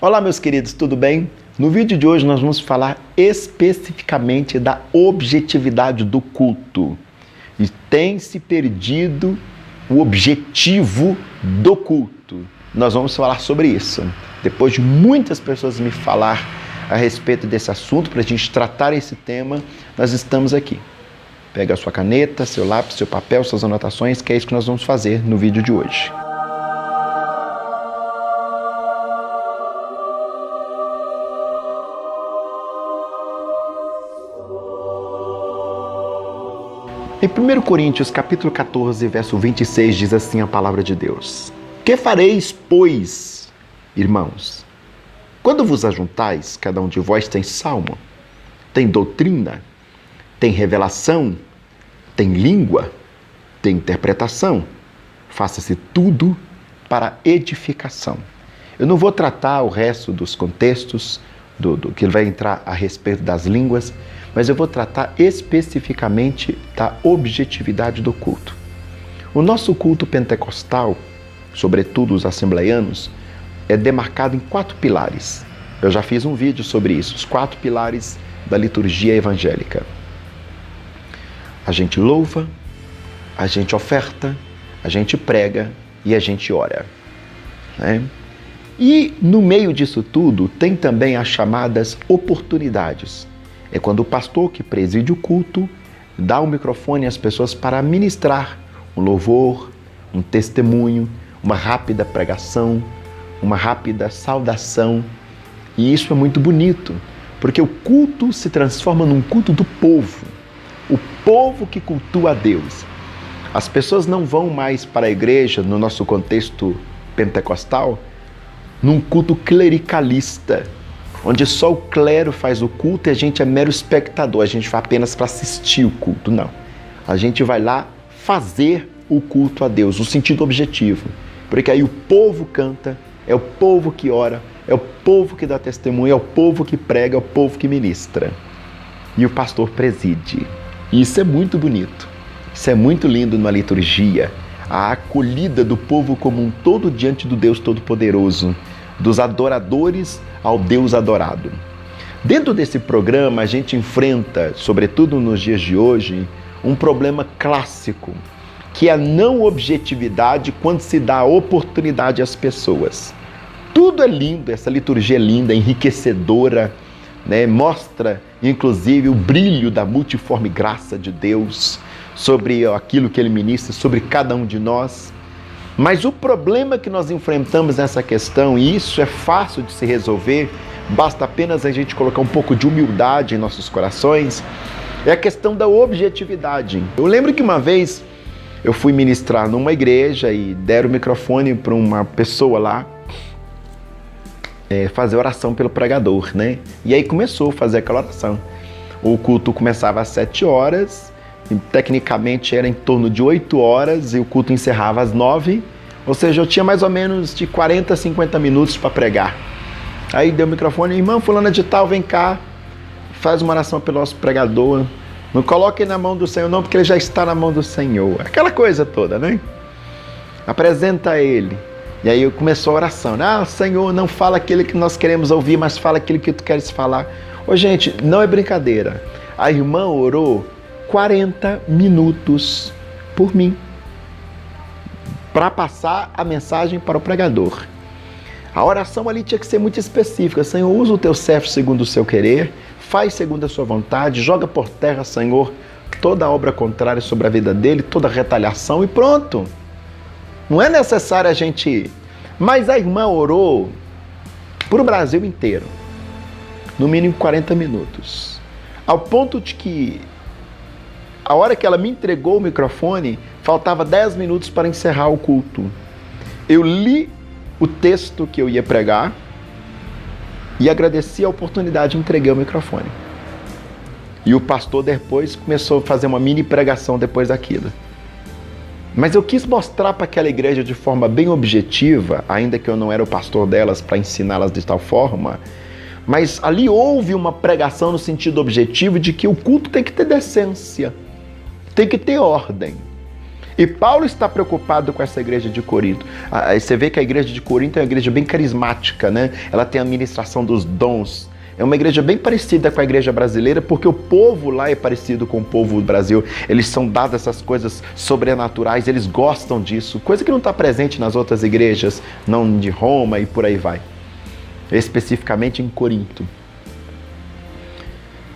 Olá, meus queridos, tudo bem? No vídeo de hoje nós vamos falar especificamente da objetividade do culto. E tem se perdido o objetivo do culto. Nós vamos falar sobre isso. Depois de muitas pessoas me falar a respeito desse assunto, para a gente tratar esse tema, nós estamos aqui. Pega a sua caneta, seu lápis, seu papel, suas anotações, que é isso que nós vamos fazer no vídeo de hoje. Em 1 Coríntios, capítulo 14, verso 26, diz assim a palavra de Deus: Que fareis, pois, irmãos? Quando vos ajuntais, cada um de vós tem salmo, tem doutrina, tem revelação, tem língua, tem interpretação. Faça-se tudo para edificação. Eu não vou tratar o resto dos contextos, do que ele vai entrar a respeito das línguas, mas eu vou tratar especificamente da objetividade do culto. O nosso culto pentecostal, sobretudo os assembleianos, é demarcado em 4 pilares. Eu já fiz um vídeo sobre isso, os 4 pilares da liturgia evangélica. A gente louva, a gente oferta, a gente prega e a gente ora, né? E no meio disso tudo tem também as chamadas oportunidades. É quando o pastor que preside o culto dá o microfone às pessoas para ministrar um louvor, um testemunho, uma rápida pregação, uma rápida saudação. E isso é muito bonito, porque o culto se transforma num culto do povo, o povo que cultua a Deus. As pessoas não vão mais para a igreja, no nosso contexto pentecostal, num culto clericalista, onde só o clero faz o culto e a gente é mero espectador, a gente vai apenas para assistir o culto. Não, a gente vai lá fazer o culto a Deus, o sentido objetivo, porque aí o povo canta, é o povo que ora, é o povo que dá testemunho, é o povo que prega, é o povo que ministra. E o pastor preside. E isso é muito bonito, isso é muito lindo numa liturgia, a acolhida do povo como um todo diante do Deus Todo-Poderoso, dos adoradores ao Deus adorado. Dentro desse programa a gente enfrenta, sobretudo nos dias de hoje, um problema clássico, que é a não objetividade quando se dá a oportunidade às pessoas. Tudo é lindo, essa liturgia é linda, enriquecedora, né? Mostra inclusive o brilho da multiforme graça de Deus sobre aquilo que Ele ministra, sobre cada um de nós. Mas o problema que nós enfrentamos nessa questão, e isso é fácil de se resolver, basta apenas a gente colocar um pouco de humildade em nossos corações, é a questão da objetividade. Eu lembro que uma vez eu fui ministrar numa igreja e deram o microfone para uma pessoa lá fazer oração pelo pregador, né? E aí começou a fazer aquela oração. O culto começava às 7 horas, e tecnicamente era em torno de 8 horas e o culto encerrava às 9, ou seja, eu tinha mais ou menos de 40 a 50 minutos para pregar. Aí deu o microfone: irmão fulana de tal, vem cá, faz uma oração pelo nosso pregador, não coloque na mão do Senhor não, porque ele já está na mão do Senhor, aquela coisa toda, né? Apresenta ele. E aí começou a oração: Senhor, não fala aquilo que nós queremos ouvir, mas fala aquilo que tu queres falar. Ô gente, não é brincadeira, a irmã orou 40 minutos por mim, para passar a mensagem para o pregador. A oração ali tinha que ser muito específica: Senhor, usa o teu servo segundo o seu querer, faz segundo a sua vontade, joga por terra, Senhor, toda obra contrária sobre a vida dele, toda retaliação, e pronto. Não é necessário a gente... Mas a irmã orou para o Brasil inteiro, no mínimo 40 minutos, ao ponto de que a hora que ela me entregou o microfone, faltava 10 minutos para encerrar o culto. Eu li o texto que eu ia pregar e agradeci a oportunidade e entreguei o microfone. E o pastor depois começou a fazer uma mini pregação depois daquilo. Mas eu quis mostrar para aquela igreja de forma bem objetiva, ainda que eu não era o pastor delas para ensiná-las de tal forma, mas ali houve uma pregação no sentido objetivo de que o culto tem que ter decência, tem que ter ordem. E Paulo está preocupado com essa igreja de Corinto. Você vê que a igreja de Corinto é uma igreja bem carismática, né? Ela tem a ministração dos dons. É uma igreja bem parecida com a igreja brasileira, porque o povo lá é parecido com o povo do Brasil. Eles são dados essas coisas sobrenaturais, eles gostam disso. Coisa que não está presente nas outras igrejas, não de Roma e por aí vai. Especificamente em Corinto.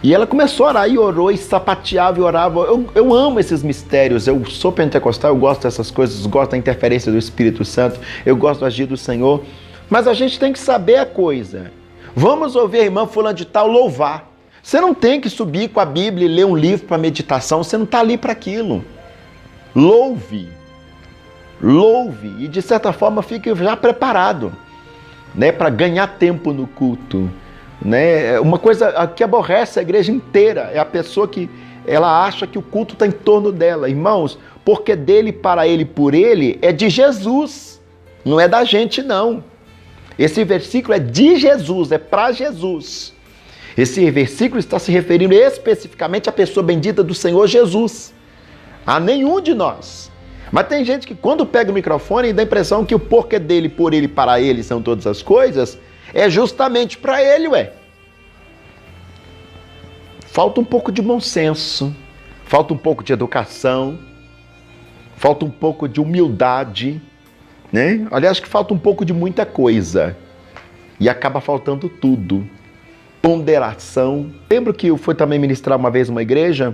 E ela começou a orar, e orou, e sapateava, e orava. Eu amo esses mistérios, eu sou pentecostal, eu gosto dessas coisas, gosto da interferência do Espírito Santo, eu gosto do agir do Senhor. Mas a gente tem que saber a coisa. Vamos ouvir a irmã fulana de tal louvar. Você não tem que subir com a Bíblia e ler um livro para meditação, você não está ali para aquilo. Louve. Louve, e de certa forma fique já preparado, né, para ganhar tempo no culto. Né? Uma coisa que aborrece a igreja inteira é a pessoa que ela acha que o culto está em torno dela. Irmãos, porque dele, para ele, por ele, é de Jesus, não é da gente não. Esse versículo é de Jesus, é para Jesus. Esse versículo está se referindo especificamente à pessoa bendita do Senhor Jesus, a nenhum de nós. Mas tem gente que quando pega o microfone dá a impressão que o porquê dele, por ele, para ele são todas as coisas, é justamente para ele, ué. Falta um pouco de bom senso, falta um pouco de educação, falta um pouco de humildade, né? Aliás, que falta um pouco de muita coisa. E acaba faltando tudo. Ponderação. Lembro que eu fui também ministrar uma vez numa igreja,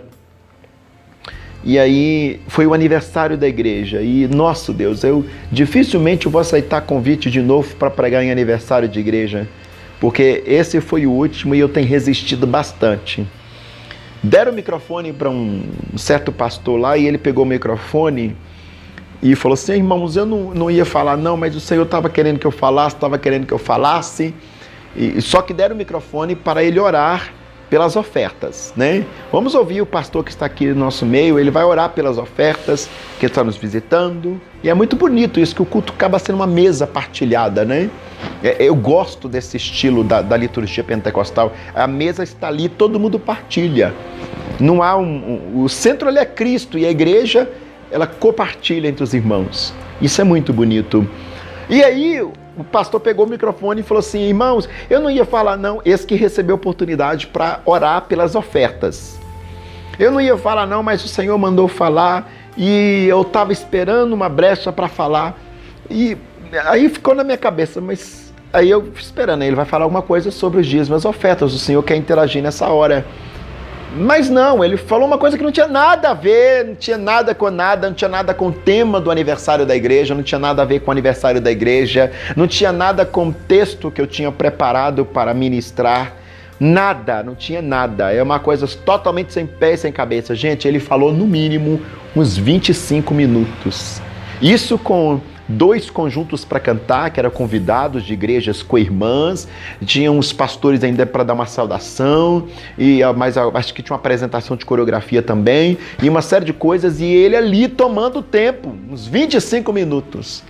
e aí foi o aniversário da igreja. E, nosso Deus, eu dificilmente vou aceitar convite de novo para pregar em aniversário de igreja, porque esse foi o último e eu tenho resistido bastante. Deram o microfone para um certo pastor lá, e ele pegou o microfone e falou assim: irmãos, eu não ia falar não, mas o Senhor estava querendo que eu falasse, e só que deram o microfone para ele orar pelas ofertas, né? Vamos ouvir o pastor que está aqui no nosso meio, ele vai orar pelas ofertas, que está nos visitando, e é muito bonito isso, que o culto acaba sendo uma mesa partilhada, né? Eu gosto desse estilo da liturgia pentecostal, a mesa está ali, todo mundo partilha, não há o centro ali é Cristo, e a igreja, ela compartilha entre os irmãos, isso é muito bonito. E aí o pastor pegou o microfone e falou assim: irmãos, eu não ia falar não, esse que recebeu a oportunidade para orar pelas ofertas. Eu não ia falar não, mas o Senhor mandou falar, e eu estava esperando uma brecha para falar, e aí ficou na minha cabeça, mas aí eu esperando, ele vai falar alguma coisa sobre os dízimos, as ofertas, o Senhor quer interagir nessa hora. Mas não, ele falou uma coisa que não tinha nada a ver, não tinha nada com nada, não tinha nada com o tema do aniversário da igreja, não tinha nada a ver com o aniversário da igreja, não tinha nada com o texto que eu tinha preparado para ministrar, nada, não tinha nada, é uma coisa totalmente sem pé e sem cabeça. Gente, ele falou no mínimo uns 25 minutos, isso com 2 conjuntos para cantar, que eram convidados de igrejas co-irmãs, tinha uns pastores ainda para dar uma saudação, mas acho que tinha uma apresentação de coreografia também, e uma série de coisas, e ele ali tomando tempo, uns 25 minutos.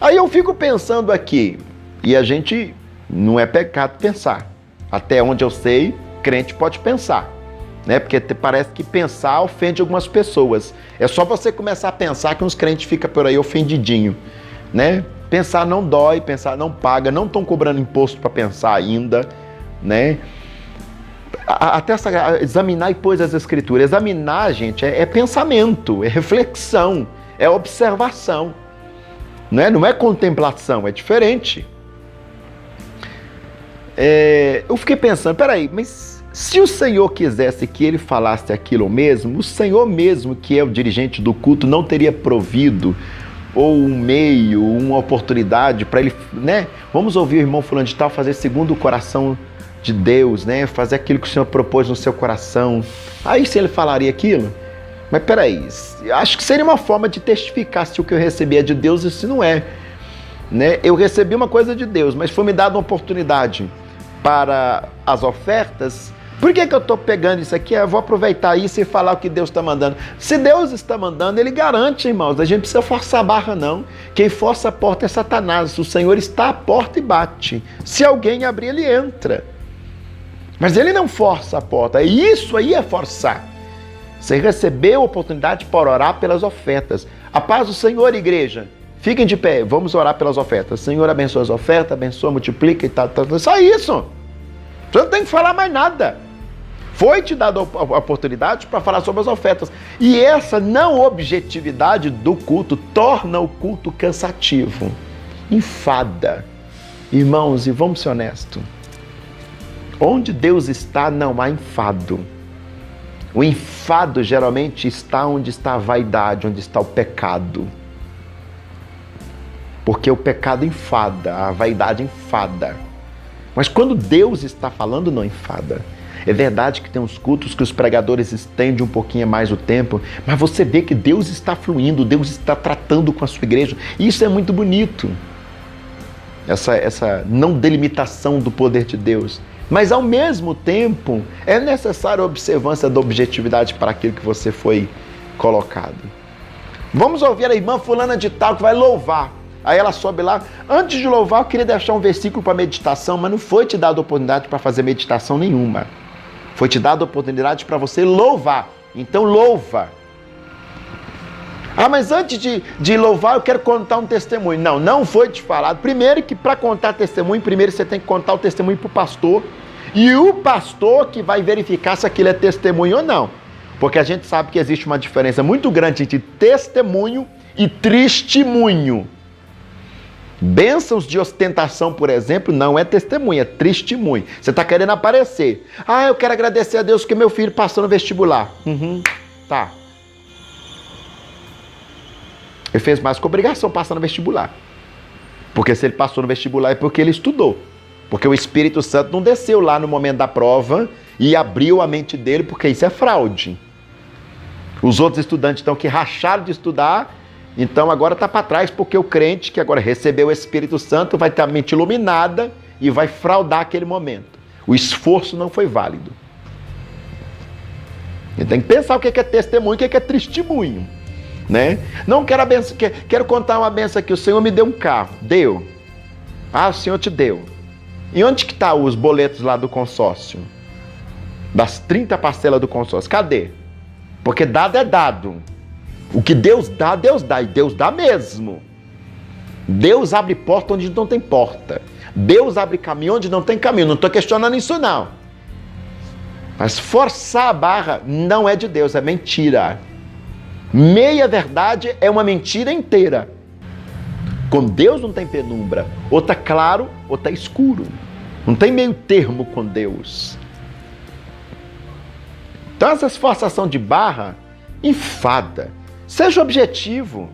Aí eu fico pensando aqui, e a gente, não é pecado pensar, até onde eu sei, crente pode pensar, né? Porque parece que pensar ofende algumas pessoas. É só você começar a pensar que uns crentes ficam por aí ofendidinho, né? Pensar não dói, pensar não paga, não estão cobrando imposto para pensar ainda, né? Até examinar e pôs as escrituras. Examinar, gente, é pensamento, é reflexão, é observação, né? Não é contemplação, é diferente. Eu fiquei pensando, peraí, mas se o Senhor quisesse que ele falasse aquilo mesmo, o Senhor mesmo, que é o dirigente do culto, não teria provido ou um meio, uma oportunidade para ele, né? Vamos ouvir o irmão fulano de tal fazer segundo o coração de Deus, né? Fazer aquilo que o Senhor propôs no seu coração. Aí se ele falaria aquilo? Mas peraí, acho que seria uma forma de testificar se o que eu recebi é de Deus e se não é, né? Eu recebi uma coisa de Deus, mas foi me dada uma oportunidade para as ofertas. Por que eu estou pegando isso aqui? Eu vou aproveitar isso e falar o que Deus está mandando. Se Deus está mandando, Ele garante, irmãos. A gente não precisa forçar a barra, não. Quem força a porta é Satanás. O Senhor está à porta e bate. Se alguém abrir, Ele entra. Mas Ele não força a porta. Isso aí é forçar. Você recebeu a oportunidade para orar pelas ofertas. A paz do Senhor, igreja. Fiquem de pé, vamos orar pelas ofertas. Senhor, abençoa as ofertas, abençoa, multiplica e tal. Só isso. Você não tem que falar mais nada. Foi te dada a oportunidade para falar sobre as ofertas. E essa não objetividade do culto torna o culto cansativo. Enfada. Irmãos, e vamos ser honestos. Onde Deus está, não há enfado. O enfado geralmente está onde está a vaidade, onde está o pecado. Porque o pecado enfada, a vaidade enfada. Mas quando Deus está falando, não enfada. É verdade que tem uns cultos que os pregadores estendem um pouquinho mais o tempo, mas você vê que Deus está fluindo, Deus está tratando com a sua igreja. E isso é muito bonito. Essa não delimitação do poder de Deus. Mas ao mesmo tempo, é necessária a observância da objetividade para aquilo que você foi colocado. Vamos ouvir a irmã fulana de tal que vai louvar. Aí ela sobe lá. Antes de louvar, eu queria deixar um versículo para meditação, mas não foi te dada oportunidade para fazer meditação nenhuma. Foi te dada oportunidade para você louvar. Então louva. Ah, mas antes de louvar, eu quero contar um testemunho. Não foi te falado. Primeiro que para contar testemunho, primeiro você tem que contar o testemunho para o pastor. E o pastor que vai verificar se aquilo é testemunho ou não. Porque a gente sabe que existe uma diferença muito grande entre testemunho e testemunho. Bênçãos de ostentação, por exemplo, não é testemunho, é testemunho. Você está querendo aparecer. Ah, eu quero agradecer a Deus que meu filho passou no vestibular. Tá. Ele fez mais que obrigação passar no vestibular. Porque se ele passou no vestibular é porque ele estudou. Porque o Espírito Santo não desceu lá no momento da prova e abriu a mente dele, porque isso é fraude. Os outros estudantes então que racharam de estudar, então agora está para trás, porque o crente que agora recebeu o Espírito Santo vai ter a mente iluminada e vai fraudar aquele momento. O esforço não foi válido. Ele tem que pensar o que é testemunho e o que é testemunho. Né? Não quero a benção, quero contar uma benção aqui. O Senhor me deu um carro. Deu. Ah, o Senhor te deu. E onde que tá os boletos lá do consórcio? Das 30 parcelas do consórcio. Cadê? Porque dado é dado. O que Deus dá. E Deus dá mesmo. Deus abre porta onde não tem porta. Deus abre caminho onde não tem caminho. Não estou questionando isso, não. Mas forçar a barra não é de Deus, é mentira. Meia verdade é uma mentira inteira. Com Deus não tem penumbra. Ou está claro, ou está escuro. Não tem meio termo com Deus. Então essa forçação de barra enfada. Seja objetivo.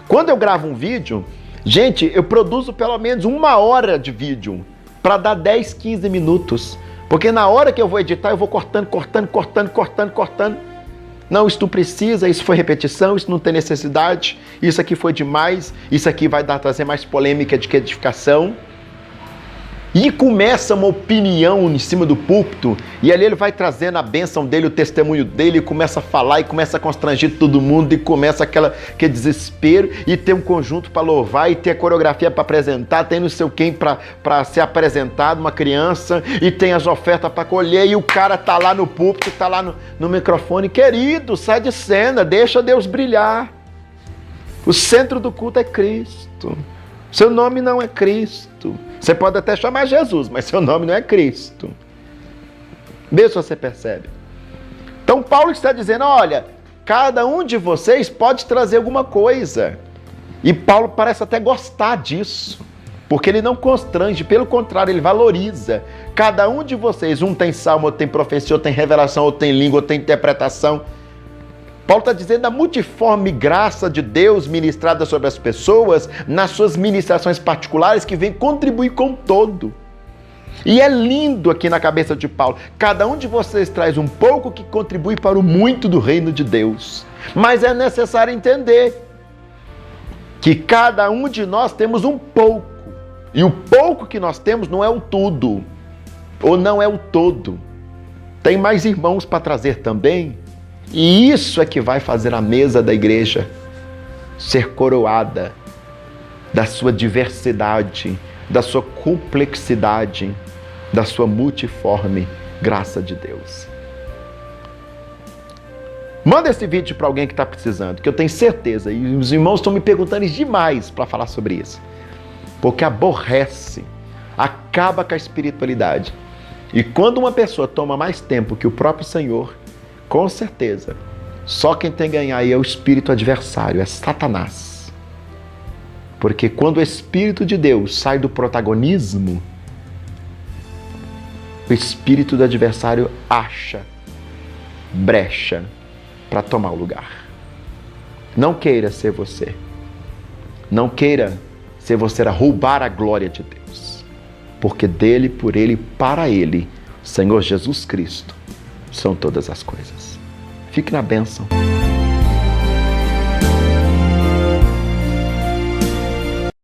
Quando eu gravo um vídeo, gente, eu produzo pelo menos 1 hora de vídeo para dar 10, 15 minutos. Porque na hora que eu vou editar, eu vou cortando. Não, isso não precisa, isso foi repetição, isso não tem necessidade, isso aqui foi demais, isso aqui vai trazer mais polêmica de que edificação. E começa uma opinião em cima do púlpito, e ali ele vai trazendo a bênção dele, o testemunho dele, e começa a falar, e começa a constranger todo mundo, e começa aquele desespero, e tem um conjunto para louvar, e tem a coreografia para apresentar, tem não sei o quem para ser apresentado, uma criança, e tem as ofertas para colher, e o cara tá lá no púlpito, tá lá no microfone. Querido, sai de cena, deixa Deus brilhar. O centro do culto é Cristo. Seu nome não é Cristo. Você pode até chamar Jesus, mas seu nome não é Cristo. Vê se você percebe. Então Paulo está dizendo, olha, cada um de vocês pode trazer alguma coisa. E Paulo parece até gostar disso. Porque ele não constrange, pelo contrário, ele valoriza. Cada um de vocês, um tem salmo, outro tem profecia, outro tem revelação, outro tem língua, outro tem interpretação. Paulo está dizendo a multiforme graça de Deus ministrada sobre as pessoas nas suas ministrações particulares que vem contribuir com o todo. E é lindo aqui na cabeça de Paulo. Cada um de vocês traz um pouco que contribui para o muito do reino de Deus. Mas é necessário entender que cada um de nós temos um pouco. E o pouco que nós temos não é o tudo. Ou não é o todo. Tem mais irmãos para trazer também. E isso é que vai fazer a mesa da igreja ser coroada da sua diversidade, da sua complexidade, da sua multiforme graça de Deus. Manda esse vídeo para alguém que está precisando, que eu tenho certeza, e os irmãos estão me perguntando demais para falar sobre isso, porque aborrece, acaba com a espiritualidade. E quando uma pessoa toma mais tempo que o próprio Senhor, com certeza, só quem tem que ganhar aí é o espírito adversário, é Satanás. Porque quando o Espírito de Deus sai do protagonismo, o espírito do adversário acha brecha para tomar o lugar. Não queira ser você. Não queira ser você a roubar a glória de Deus. Porque dele, por ele, para ele, Senhor Jesus Cristo, são todas as coisas. Fique na bênção.